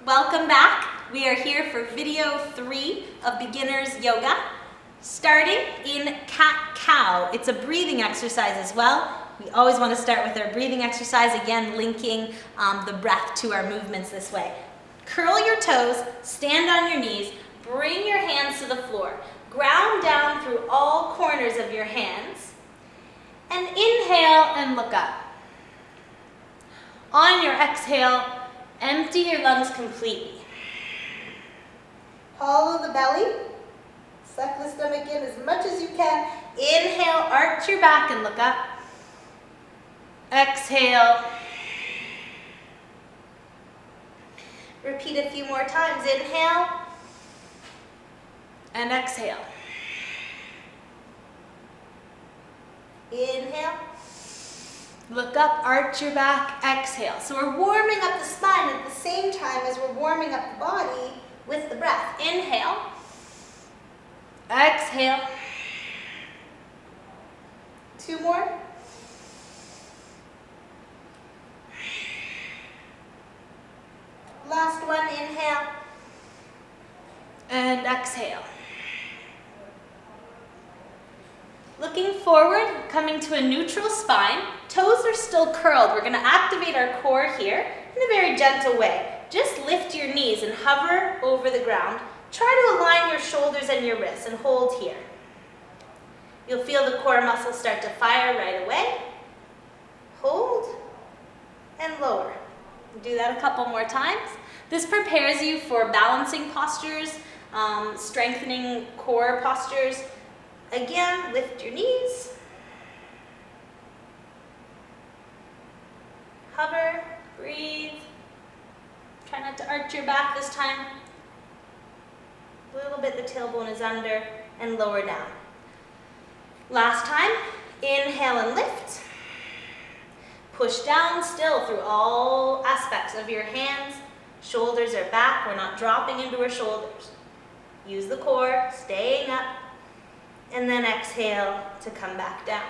Welcome back. We are here for video 3 of beginners yoga. Starting in cat-cow. It's a breathing exercise as well. We always want to start with our breathing exercise, again linking the breath to our movements this way. Curl your toes, stand on your knees, bring your hands to the floor. Ground down through all corners of your hands. And inhale and look up. On your exhale, empty your lungs completely. Hollow the belly. Suck the stomach in as much as you can. Inhale, arch your back and look up. Exhale. Repeat a few more times. Inhale and exhale. Inhale. Look up, arch your back, exhale. So we're warming up the spine at the same time as we're warming up the body with the breath. Inhale. Exhale. 2 more. Last one, inhale. And exhale. Looking forward, coming to a neutral spine. Toes are still curled. We're going to activate our core here in a very gentle way. Just lift your knees and hover over the ground. Try to align your shoulders and your wrists and hold here. You'll feel the core muscles start to fire right away. Hold and lower. Do that a couple more times. This prepares you for balancing postures, strengthening core postures. Again, lift your knees. Hover, breathe. Try not to arch your back this time. A little bit the tailbone is under and lower down. Last time, inhale and lift. Push down still through all aspects of your hands. Shoulders are back. We're not dropping into our shoulders. Use the core, staying up. And then exhale to come back down.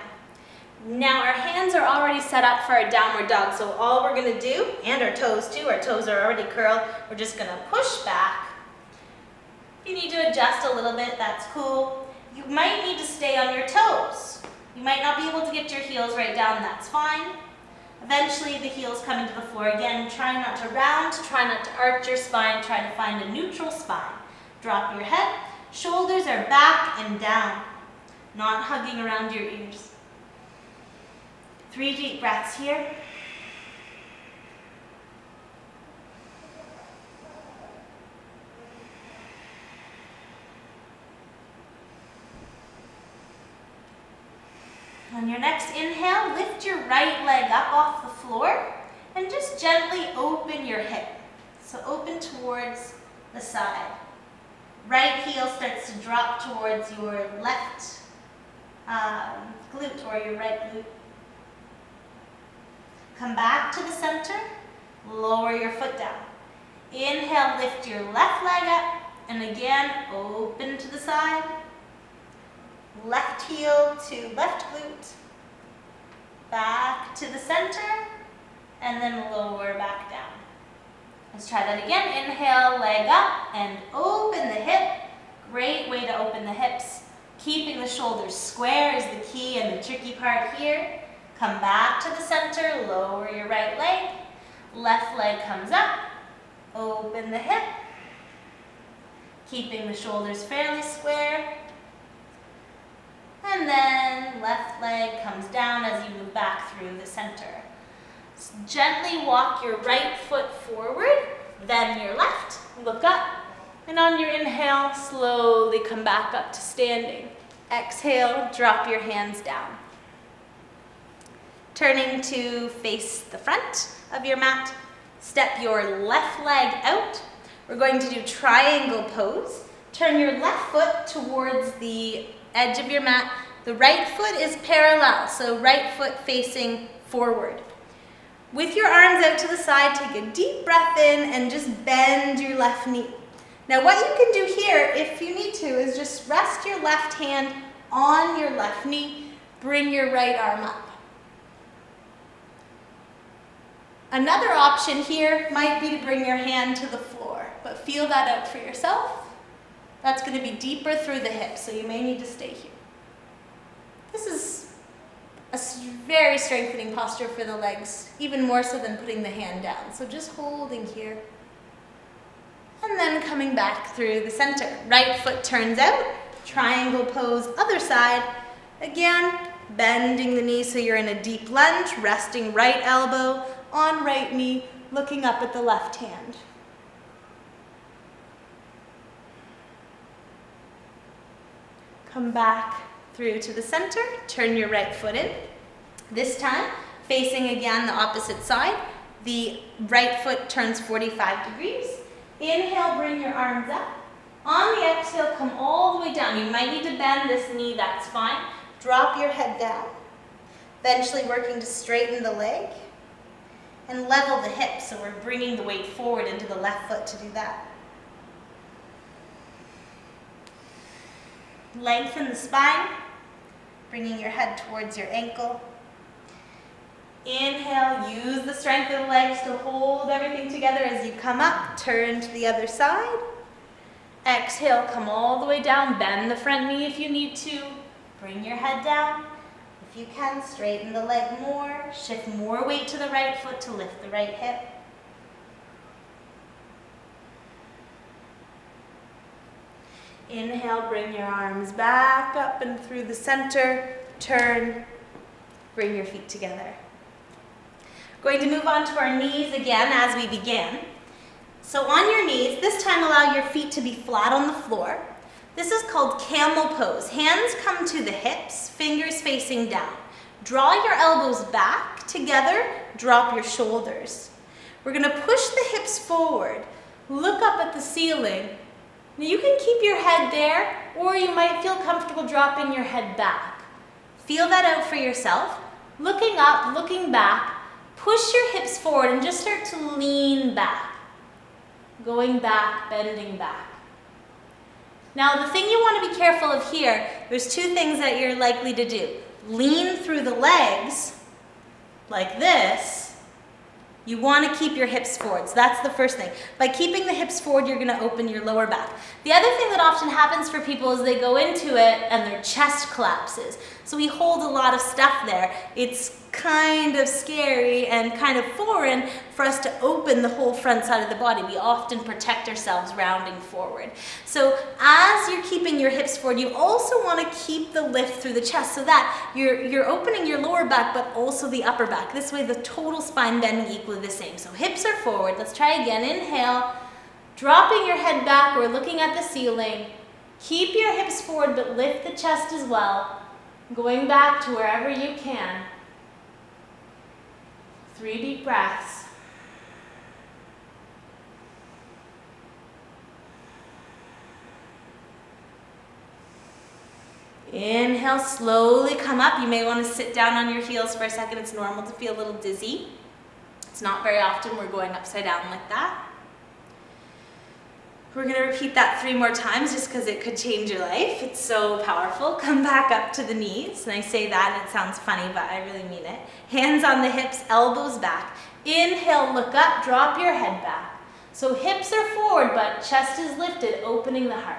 Now our hands are already set up for a downward dog, so all we're going to do, and our toes too, our toes are already curled, we're just going to push back. If you need to adjust a little bit, that's cool. You might need to stay on your toes. You might not be able to get your heels right down, that's fine. Eventually the heels come into the floor again. Try not to round, try not to arch your spine, try to find a neutral spine. Drop your head, shoulders are back and down, not hugging around your ears. 3 deep breaths here. On your next inhale, lift your right leg up off the floor and just gently open your hip. So open towards the side. Right heel starts to drop towards your left glute or your right glute. Come back to the center, lower your foot down. Inhale, lift your left leg up, and again, open to the side. Left heel to left glute, back to the center, and then lower back down. Let's try that again. Inhale, leg up, and open the hip. Great way to open the hips. Keeping the shoulders square is the key and the tricky part here. Come back to the center, lower your right leg. Left leg comes up, open the hip. Keeping the shoulders fairly square. And then left leg comes down as you move back through the center. Gently walk your right foot forward, then your left. Look up. And on your inhale, slowly come back up to standing. Exhale, drop your hands down. Turning to face the front of your mat, step your left leg out. We're going to do triangle pose. Turn your left foot towards the edge of your mat. The right foot is parallel, so right foot facing forward. With your arms out to the side, take a deep breath in and just bend your left knee. Now what you can do here, if you need to, is just rest your left hand on your left knee. Bring your right arm up. Another option here might be to bring your hand to the floor. but feel that out for yourself. That's going to be deeper through the hips, so you may need to stay here. This is a very strengthening posture for the legs, even more so than putting the hand down. So just holding here. And then coming back through the center. Right foot turns out, triangle pose, other side. Again, bending the knee so you're in a deep lunge, resting right elbow on right knee, looking up at the left hand. Come back through to the center, turn your right foot in. This time, facing again the opposite side, the right foot turns 45 degrees. Inhale, bring your arms up. On the exhale, come all the way down. You might need to bend this knee, that's fine. Drop your head down. Eventually working to straighten the leg and level the hips, so we're bringing the weight forward into the left foot to do that. Lengthen the spine, bringing your head towards your ankle. Inhale, use the strength of the legs to hold everything together as you come up. Turn to the other side. Exhale, come all the way down. Bend the front knee if you need to. Bring your head down. If you can, straighten the leg more. Shift more weight to the right foot to lift the right hip. Inhale, bring your arms back up and through the center. Turn, bring your feet together. Going to move on to our knees again as we begin. So on your knees, this time allow your feet to be flat on the floor. This is called camel pose. Hands come to the hips, fingers facing down. Draw your elbows back together, drop your shoulders. We're going to push the hips forward, look up at the ceiling. Now you can keep your head there, or you might feel comfortable dropping your head back. Feel that out for yourself. Looking up, looking back, push your hips forward and just start to lean back. Going back, bending back. Now the thing you want to be careful of here, there's two things that you're likely to do. Lean through the legs, like this. You want to keep your hips forward, so that's the first thing. By keeping the hips forward, you're going to open your lower back. The other thing that often happens for people is they go into it and their chest collapses. So we hold a lot of stuff there. It's kind of scary and kind of foreign for us to open the whole front side of the body. We often protect ourselves rounding forward. So as you're keeping your hips forward, you also want to keep the lift through the chest so that you're opening your lower back but also the upper back. This way the total spine bending equally the same. So hips are forward. Let's try again. Inhale, dropping your head back or looking at the ceiling. Keep your hips forward but lift the chest as well. Going back to wherever you can. 3 deep breaths. Inhale, slowly come up. You may want to sit down on your heels for a second. It's normal to feel a little dizzy. It's not very often we're going upside down like that. We're going to repeat that 3 more times just because it could change your life. It's so powerful. Come back up to the knees. And I say that and it sounds funny, but I really mean it. Hands on the hips, elbows back. Inhale, look up, drop your head back. So hips are forward, but chest is lifted, opening the heart.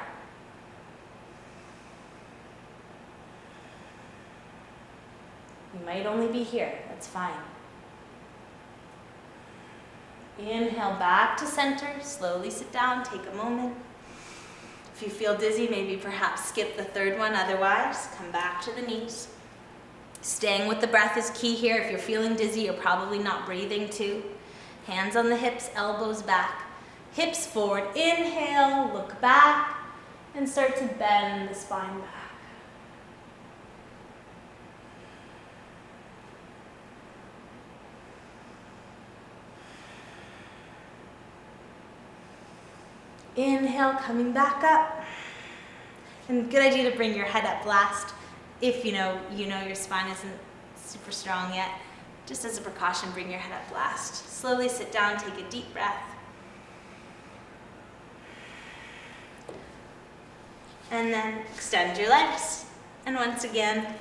You might only be here, that's fine. Inhale back to center, slowly sit down, take a moment. If you feel dizzy, maybe perhaps skip the 3rd one, otherwise come back to the knees. Staying with the breath is key here. If you're feeling dizzy, you're probably not breathing too. Hands on the hips, elbows back, hips forward. Inhale, look back, and start to bend the spine back. Inhale, coming back up. And good idea to bring your head up last if you know your spine isn't super strong yet. Just as a precaution, bring your head up last. Slowly sit down, take a deep breath. And then extend your legs. And once again,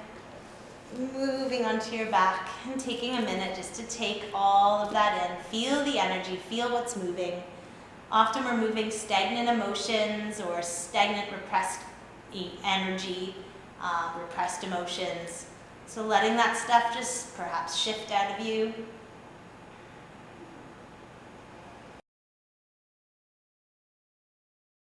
moving onto your back and taking a minute just to take all of that in. Feel the energy, feel what's moving. Often we're moving stagnant emotions or stagnant repressed energy, repressed emotions. So letting that stuff just perhaps shift out of you.